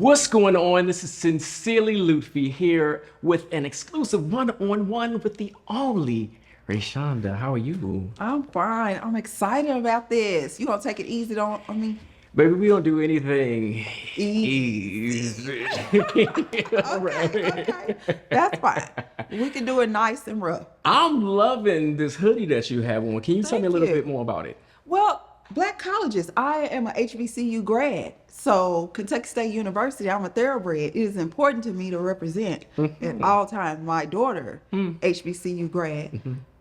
What's going on? This is Sincerely Lutfy here with an exclusive one-on-one with the only Rayshonda. How are you? I'm fine. I'm excited about this. You gonna take it easy on me? Baby, we don't do anything Easy. easy. All Okay. right. That's fine. We can do it nice and rough. I'm loving this hoodie that you have on. Can you tell me a Thank little bit you. more about it? Well, Black colleges. I am a HBCU grad. So Kentucky State University, I'm a thoroughbred. It is important to me to represent at all times. My daughter, HBCU grad.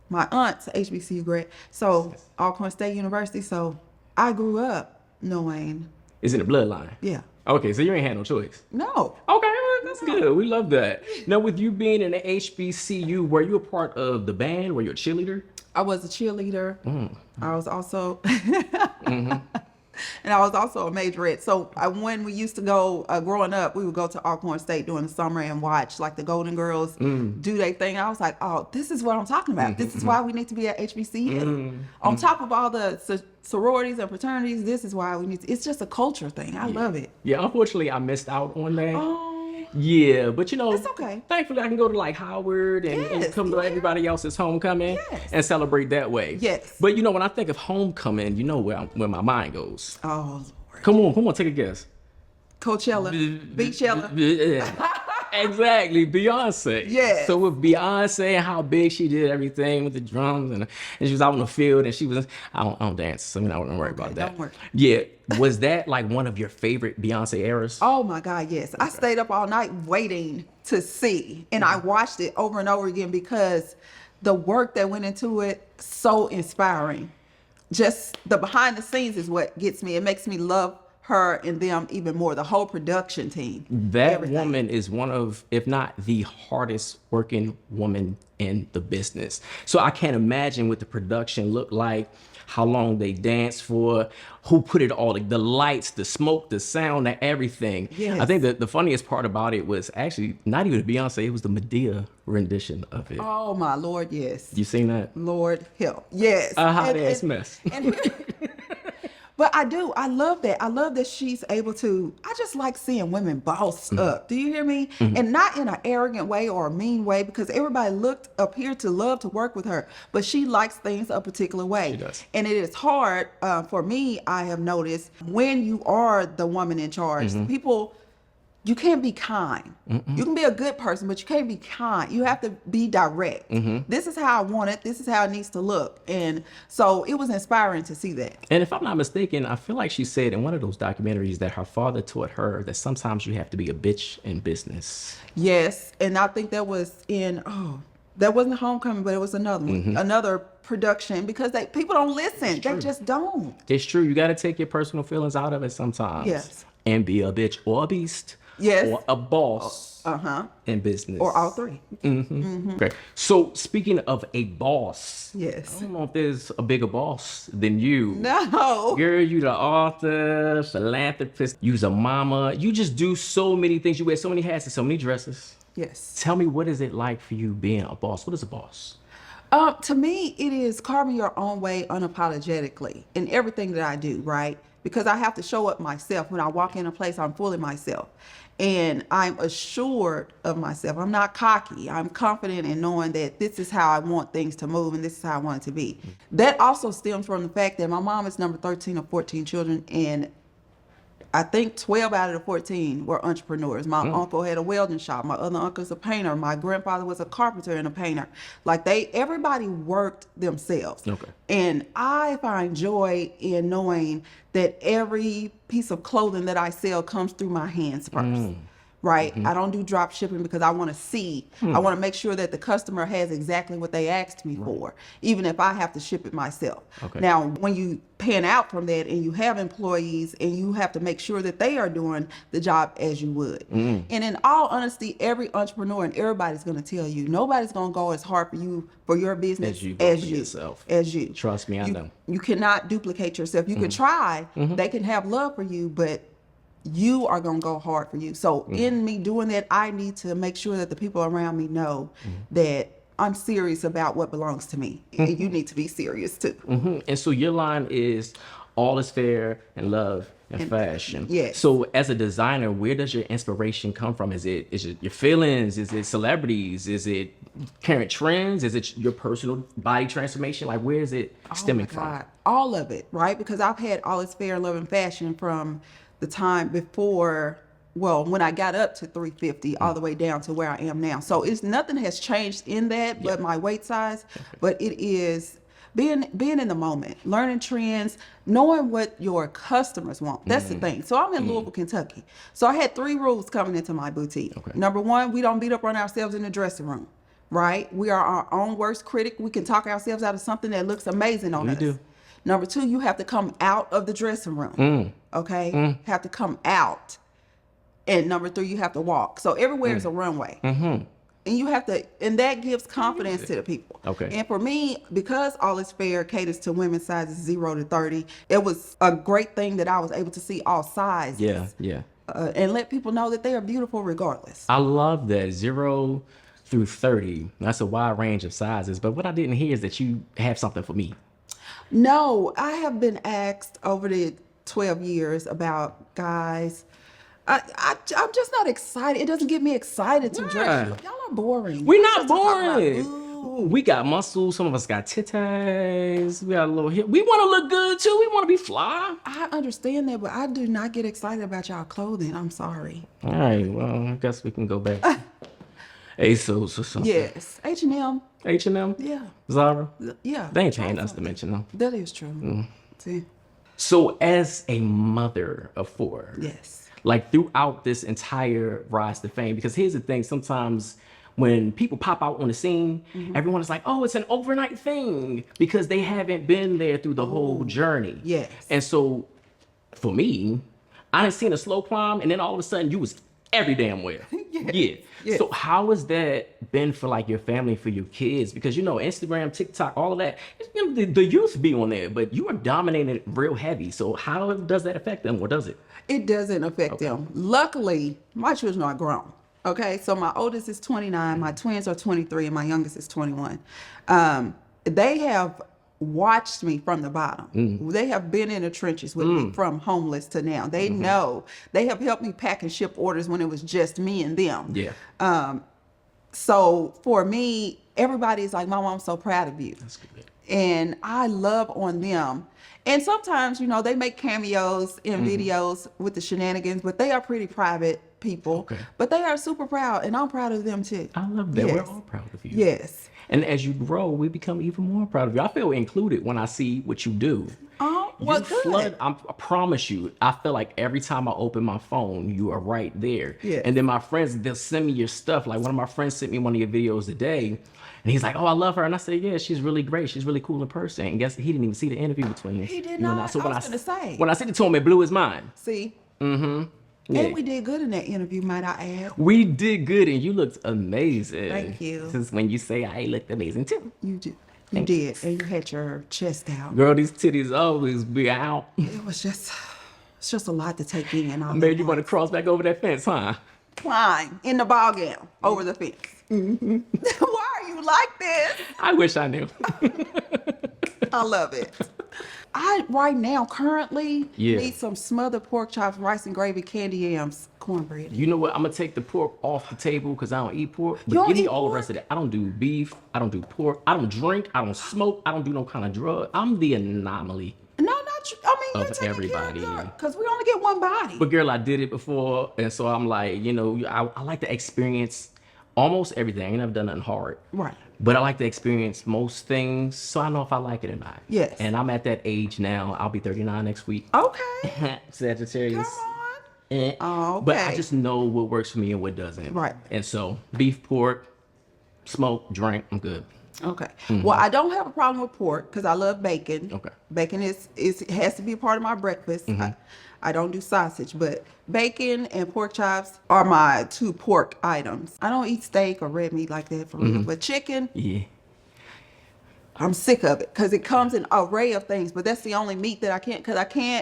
My aunt's HBCU grad. So Alcorn State University. So I grew up knowing, It's in the bloodline. yeah. Okay, so you ain't had no choice. No. Okay, well, that's good. We love that. Now, with you being in the HBCU, were you a part of the band? Were you a cheerleader? I was a cheerleader. I was also, and I was also a majorette. So when we used to go, growing up, we would go to Alcorn State during the summer and watch like the Golden Girls do their thing. I was like, oh, this is what I'm talking about. This is why we need to be at HBCU. On top of all the sororities and fraternities, this is why we need to. It's just a culture thing. I love it. Yeah, unfortunately, I missed out on that. Oh, Yeah, but you know, That's okay. thankfully I can go to like Howard and Yes, come to yeah. everybody else's homecoming Yes. and celebrate that way. Yes. But you know, when I think of homecoming, you know where my mind goes. oh, Lord. Come on, take a guess. Coachella, Beachella. Yeah. Exactly, Beyonce. Yes. So with Beyonce and how big she did everything with the drums and she was out in the field and she was I don't dance, so we're not gonna worry about that. don't worry. Yeah. Was that like one of your favorite Beyonce eras? Oh my God, yes. I stayed up all night waiting to see, and I watched it over and over again because the work that went into it, so inspiring. Just the behind the scenes is what gets me. It makes me love her and them even more. The whole production team. That everything. woman is one of, if not the hardest working woman in the business. So I can't imagine what the production looked like, how long they danced for, who put it all, the lights, the smoke, the sound, and everything. Yes. I think that the funniest part about it was actually not even Beyonce, it was the Medea rendition of it. Oh my Lord, yes. You seen that? Lord help. Yes. A hot ass mess. And but I do. I love that. I love that she's able to. I just like seeing women boss up. Do you hear me? And not in an arrogant way or a mean way, because everybody appeared to love to work with her. But she likes things a particular way. She does. And it is hard for me. I have noticed when you are the woman in charge, people. You can't be kind. You can be a good person, but you can't be kind. You have to be direct. This is how I want it. This is how it needs to look. And so it was inspiring to see that. And if I'm not mistaken, I feel like she said in one of those documentaries that her father taught her that sometimes you have to be a bitch in business. Yes. And I think that was that wasn't Homecoming, but it was another one, another production, because people don't listen. They just don't. It's true. You got to take your personal feelings out of it sometimes. Yes. And be a bitch or a beast. Yes. Or a boss Uh-huh. in business. Or all three. Okay. So speaking of a boss, Yes. I don't know if there's a bigger boss than you. No. Girl, you the author, philanthropist, you's a mama. You just do so many things. You wear so many hats and so many dresses. Yes. Tell me, what is it like for you being a boss? What is a boss? To me, it is carving your own way unapologetically in everything that I do, right? Because I have to show up myself. When I walk in a place, I'm fully myself. And I'm assured of myself. I'm not cocky. I'm confident in knowing that this is how I want things to move and this is how I want it to be. That also stems from the fact that my mom is number 13 of 14 children, and I think 12 out of the 14 were entrepreneurs. My uncle had a welding shop. My other uncle's a painter. My grandfather was a carpenter and a painter. Like everybody worked themselves. Okay. And I find joy in knowing that every piece of clothing that I sell comes through my hands first. Right? I don't do drop shipping because I want to see. I want to make sure that the customer has exactly what they asked me for, even if I have to ship it myself. Okay. Now, when you pan out from that and you have employees and you have to make sure that they are doing the job as you would. And in all honesty, every entrepreneur and everybody's going to tell you, nobody's going to go as hard for you, for your business As you go for yourself. As you. Trust me, I know. You cannot duplicate yourself. You can try. They can have love for you, but you are going to go hard for you. So in me doing that, I need to make sure that the people around me know that I'm serious about what belongs to me. And you need to be serious too. And so your line is all is fair in love and fashion. yes. So as a designer, where does your inspiration come from? Is it your feelings? Is it celebrities? Is it current trends? Is it your personal body transformation? Like, where is it stemming Oh my from? God. All of it, right? Because I've had all this fair love and fashion from the time before, well, when I got up to 350 all the way down to where I am now. So it's nothing has changed in that but my weight size, but it is being in the moment, learning trends, knowing what your customers want. That's the thing. So I'm in Louisville, Kentucky. So I had 3 rules coming into my boutique. Okay. Number 1, we don't beat up on ourselves in the dressing room. Right? We are our own worst critic. We can talk ourselves out of something that looks amazing on We us. do. Number 2, you have to come out of the dressing room. Okay? Have to come out. And number 3, you have to walk. So everywhere is a runway. And you have to, and that gives confidence to the people. Okay. And for me, because All Is Fair caters to women's sizes 0 to 30, it was a great thing that I was able to see all sizes. Yeah. And let people know that they are beautiful regardless. I love that 0 through 30. That's a wide range of sizes. But what I didn't hear is that you have something for me. No, I have been asked over the 12 years about guys. I'm just not excited. It doesn't get me excited to dress. Y'all are boring. We're Y'all not just talk about, boring. ooh. We got muscles. Some of us got titties. We got a little hip. We want to look good too. We want to be fly. I understand that, but I do not get excited about y'all clothing. I'm sorry. All right. Well, I guess we can go back. ASOS or something. Yes, H&M. H&M. Yeah, Zara. yeah. They ain't Try paying us to something. mention them. That is true. See, So as a mother of 4. yes. Like throughout this entire rise to fame, because here's the thing, sometimes when people pop out on the scene, everyone is like, oh, it's an overnight thing because they haven't been there through the whole journey. Yes. And so for me, I done seen a slow climb and then all of a sudden you was every damn where. Yeah. Yes. So how has that been for like your family, for your kids? Because you know, Instagram, TikTok, all of that, you know, the youth be on there, but you are dominating it real heavy. So how does that affect them, or does it? It doesn't affect them. Luckily, my children are grown. Okay, so my oldest is 29, my twins are 23, and my youngest is 21. They have watched me from the bottom. They have been in the trenches with me from homeless to now. They know. They have helped me pack and ship orders when it was just me and them. Yeah. So for me, everybody's like, Mama, I'm so proud of you. That's good. And I love on them. And sometimes, you know, they make cameos in videos with the shenanigans, but they are pretty private people. Okay. But they are super proud, and I'm proud of them too. I love that. Yes. We're all proud of you. Yes. And as you grow, we become even more proud of you. I feel included when I see what you do. Oh, well, good. I promise you, I feel like every time I open my phone, you are right there. Yes. And then my friends, they'll send me your stuff. Like one of my friends sent me one of your videos today. And he's like, oh, I love her. And I said, yeah, she's really great. She's really cool in person. And guess he didn't even see the interview between us. He did You know, not. So I when was gonna say. when I sent it to him, it blew his mind. See? Yeah. And we did good in that interview, might I add. We did good, and you looked amazing. Thank you. Since when you say I looked amazing too. You did. You Thank did. And you had your chest out. Girl, these titties always be out. It was just, it's just a lot to take in. I made you want to cross back over that fence, huh? Climb in the ball gown over the fence. Why are you like this? I wish I knew. I love it. I right now currently Yeah. need some smothered pork chops, rice and gravy, candy yams, cornbread. You know what? I'm gonna take the pork off the table because I don't eat pork. But You don't give me eat all pork? the rest of that. I don't do beef. I don't do pork. I don't drink. I don't smoke. I don't do no kind of drug. I'm the anomaly. No, not you. I mean, you're Of taking everybody. care of because we only get one body. But girl, I did it before, and so I'm like, you know, I like to experience almost everything. I ain't never done nothing hard. Right. But I like to experience most things, so I know if I like it or not. Yes. And I'm at that age now. I'll be 39 next week. Okay. Sagittarius. Come on. Eh. Oh, But I okay. just know what works for me and what doesn't. Right. And so beef, pork, smoke, drink, I'm good. Okay. Well, I don't have a problem with pork because I love bacon. Okay. Bacon has to be a part of my breakfast. I don't do sausage, but bacon and pork chops are my 2 pork items. I don't eat steak or red meat like that for real, but chicken, Yeah. I'm sick of it because it comes in an array of things. But that's the only meat that I can't because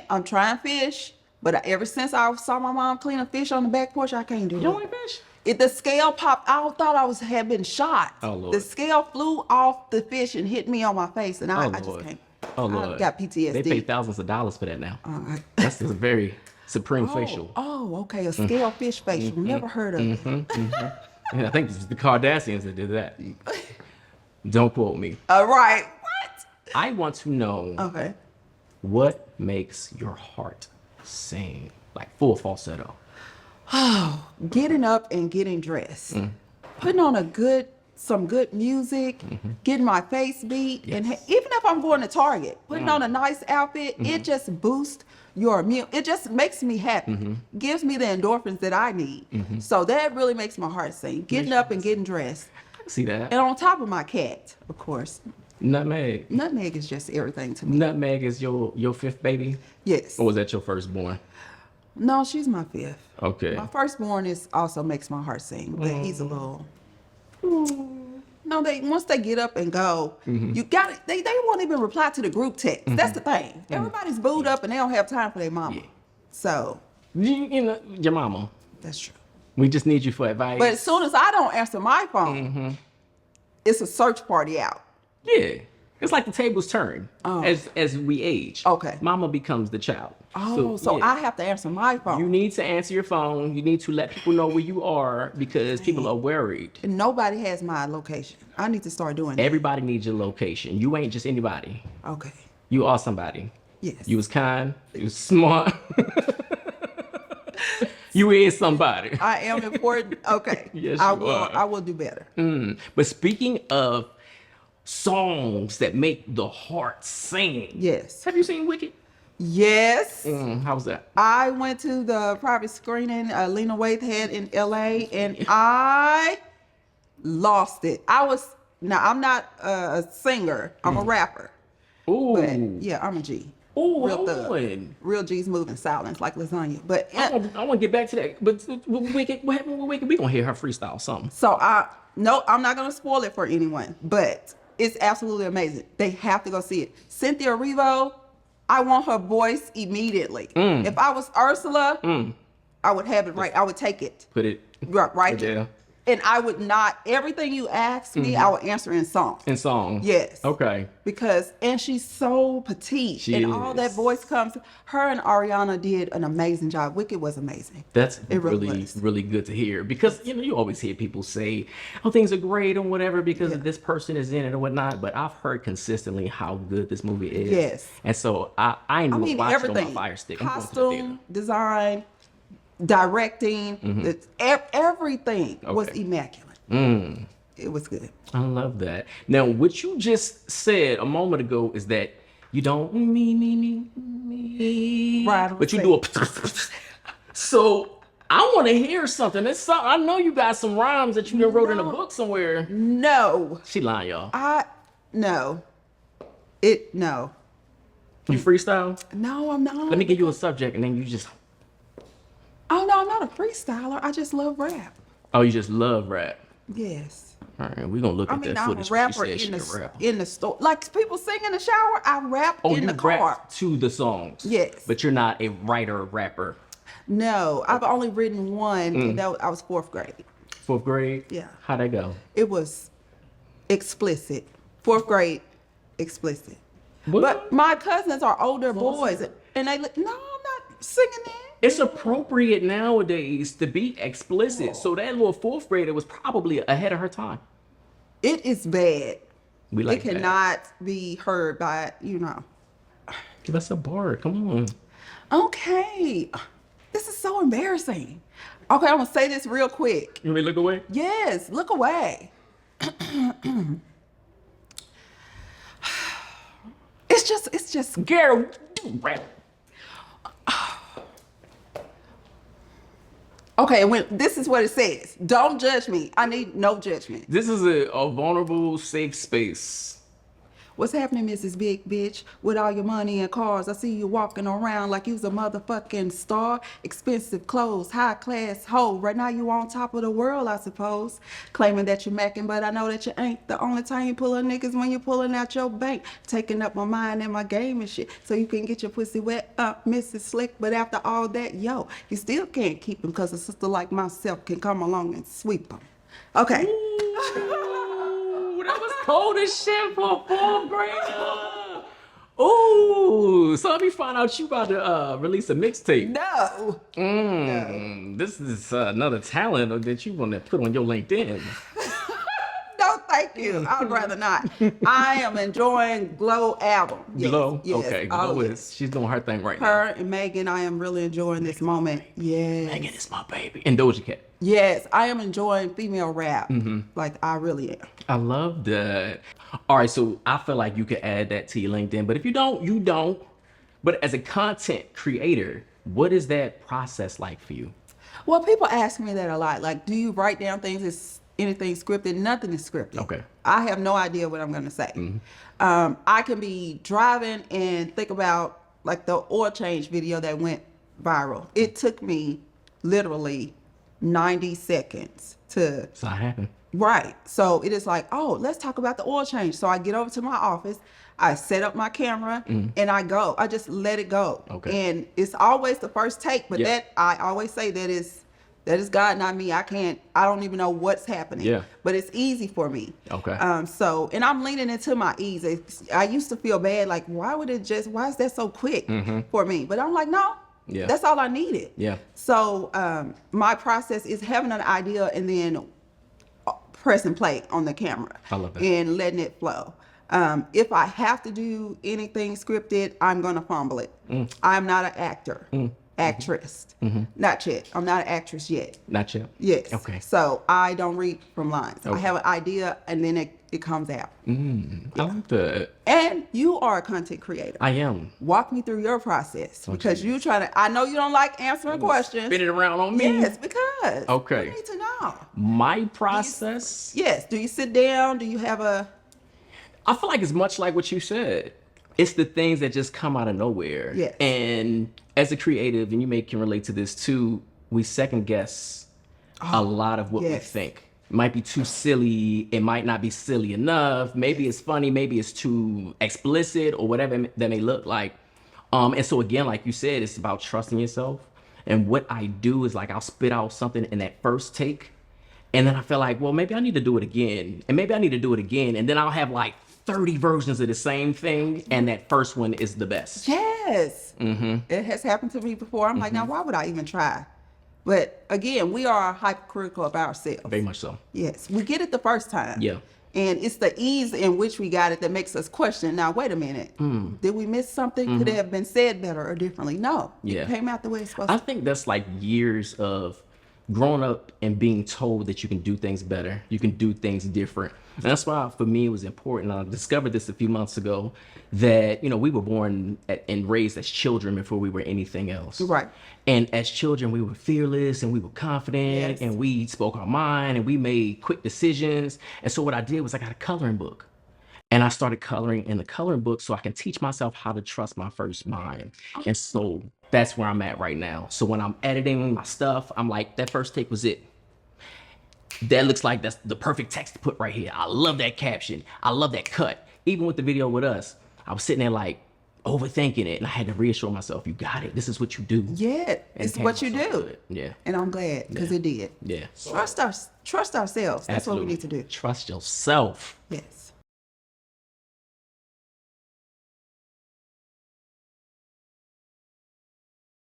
I'm trying fish, but ever since I saw my mom clean a fish on the back porch, I can't do You it. don't like fish? The scale popped. I thought had been shot. Oh, Lord. The scale flew off the fish and hit me on my face, and I just Lord. can't. Oh I Lord, got they pay PTSD. thousands of dollars for that now. That's a very supreme facial. Oh, okay. A scale fish facial. Never heard of it. And I think it was the Kardashians that did that. Don't quote me. All right. What? I want to know Okay. what makes your heart sing like full falsetto. Getting up and getting dressed, putting on some good music, getting my face beat, and even if I'm going to Target, putting on a nice outfit, it just boosts your immune. It just makes me happy, gives me the endorphins that I need. So that really makes my heart sing. Getting up and getting dressed, I can see that. and on top of my cat, of course. Nutmeg. Nutmeg is just everything to me. Nutmeg is your fifth baby, Yes. or was that your firstborn? No, she's my fifth. Okay. My firstborn is also makes my heart sing, but he's a little. No, once they get up and go, you got it. They won't even reply to the group text. That's the thing. Everybody's booed up and they don't have time for their mama. Yeah. So You know your mama. that's true. We just need you for advice. But as soon as I don't answer my phone, it's a search party out. Yeah, it's like the tables turn as we age. Okay. Mama becomes the child. So yeah. I have to answer my phone. You need to answer your phone. You need to let people know where you are because people are worried. And nobody has my location. I need to start doing that. Everybody needs your location. You ain't just anybody. Okay. You are somebody. Yes. You was kind. You was smart. You is somebody. I am important. Okay. Yes, I you will. are. I will do better. But speaking of songs that make the heart sing. Yes. Have you seen Wicked? Yes. How was that? I went to the private screening Lena Waithe had in LA and I lost it. I'm not a singer. I'm a rapper. Ooh. But yeah, I'm a G. Ooh, Real hold thug. on. Real G's move in silence like lasagna. But I want to get back to that. But Wicked, what happened with Wicked? We gonna hear her freestyle something. so no, I'm not gonna spoil it for anyone. But it's absolutely amazing. They have to go see it. Cynthia Erivo, I want her voice immediately. If I was Ursula, I would have it right. I would take it. Put it Right there. there. And I would not, everything you ask me, I would answer in song. In song. Yes. Okay. And she's so petite. She and all that is. voice comes. Her and Ariana did an amazing job. Wicked was amazing. That's It really really, was. really good to hear because you always hear people say, "Oh, things are great" or whatever because this person is in it or whatnot. But I've heard consistently how good this movie is. Yes. And so I ain't watching it everything. on my Fire Stick. I'm going to the theater. Costume, design, directing, everything was Okay. immaculate. It was good. I love that. Now, what you just said a moment ago is that you don't me. Right, But you do a. So I want to hear something. I know you got some rhymes that you done wrote in a book somewhere. No. She lying, y'all. No. No. You freestyle? No, I'm not. Let me give you a subject and then you just. Oh, no, I'm not a freestyler. I just love rap. Oh, you just love rap. Yes. All right, we're going to look I at mean, that I'm a footage. rapper She said in she a rapper. the store. Like people sing in the shower, I rap Oh, in you the car. rap to the songs. Yes. But you're not a writer, rapper. No, I've only written one, and I was 4th grade. 4th grade? Yeah. How'd that go? It was explicit. 4th grade, explicit. What? But my cousins are older boys, and they no, I'm not singing that. It's appropriate nowadays to be explicit. So that little 4th grader was probably ahead of her time. It is bad. We like It cannot be heard by, Give us a bar. Come on. Okay. This is so embarrassing. Okay, I'm gonna say this real quick. You want me to look away? Yes, look away. It's just Gary, do rap. okay. This is what it says. Don't judge me. I need no judgment. This is a vulnerable, safe space. What's happening, Mrs. Big Bitch? With all your money and cars, I see you walking around like you's a motherfucking star. Expensive clothes, high class hoe. Right now you on top of the world, I suppose. Claiming that you're macking, but I know that you ain't. The only time you pulling niggas when you're pulling out your bank. Taking up my mind and my game and shit. So you can get your pussy wet up, Mrs. Slick. But after all that, yo, you still can't keep him because a sister like myself can come along and sweep him. Okay. Ooh, that was cold as shit for a 4th grader. Oh, so let me find out you about to release a mixtape. No. This is another talent that you want to put on your LinkedIn. No, thank you. I'd rather not. I am enjoying Glow album. Yes, Glow, yes. okay. Oh, Glow yes. is she's doing her thing right Her and Megan, I am really enjoying this moment. now. Yes. Megan is my baby, and Doja Cat. Yes, I am enjoying female rap. Like I really am. I love that. All right, so I feel like you could add that to your LinkedIn, but if you don't, you don't. But as a content creator, what is that process like for you? Well, people ask me that a lot. Like, do you write down things? Is anything scripted? Nothing is scripted. Okay. I have no idea what I'm going to say. I can be driving and think about like the oil change video that went viral. It took me literally 90 seconds to So I happen. right. So it is like, oh, let's talk about the oil change. So I get over to my office, I set up my camera, and I go. I just let it go. Okay. And it's always the first take, but Yeah. that I always say that is God, not me. I don't even know what's happening. Yeah. But it's easy for me. Okay. So and I'm leaning into my ease. I used to feel bad, like, why is that so quick for me? But I'm like, no. Yeah. That's all I needed. Yeah. So my process is having an idea and then pressing play on the camera. I love that. And letting it flow. If I have to do anything scripted, I'm gonna fumble it. I'm not an actor, actress, not yet. I'm not an actress yet. Not yet. Yes. Okay. So I don't read from lines. I Okay. have an idea and then it comes out. I like that. And you are a content creator. I am. Walk me through your process because you try to. I know you don't like answering questions. Spin it around on me. Yes, because Okay. I need to know. My process. Yes. Do you sit down? Do you have a? I feel like it's much like what you said. It's the things that just come out of nowhere. Yes. And as a creative, and you may can relate to this too, we second guess a lot of what we yes. think. It might be too silly. It might not be silly enough. Maybe it's funny. Maybe it's too explicit or whatever that may look like. And so again, like you said, it's about trusting yourself. And what I do is like I'll spit out something in that first take. And then I feel like, well, maybe I need to do it again. And maybe I need to do it again. And then I'll have like 30 versions of the same thing. And that first one is the best. Yes. It has happened to me before. I'm like, now why would I even try? But again, we are hypercritical of ourselves. Very much so. Yes, we get it the first time. Yeah. And it's the ease in which we got it that makes us question. Now, wait a minute. Did we miss something? Could it have been said better or differently? No. Yeah. It came out the way it's supposed I to. think that's like years of growing up and being told that you can do things better, you can do things different. And that's why for me it was important. I discovered this a few months ago that, you know, we were born and raised as children before we were anything else. Right. And as children, we were fearless and we were confident Yes. and we spoke our mind and we made quick decisions. And so what I did was I got a coloring book. And I started coloring in the coloring book so I can teach myself how to trust my first mind. And so that's where I'm at right now. So when I'm editing my stuff, I'm like, that first take was it. That looks like that's the perfect text to put right here. I love that caption. I love that cut. Even with the video with us, I was sitting there like overthinking it. And I had to reassure myself, you got it. This is what you do. Yeah, And it's came what out you so do. good. Yeah. And I'm glad because it did. Yeah. Trust ourselves. That's Absolutely. what we need to do. Trust yourself. Yes.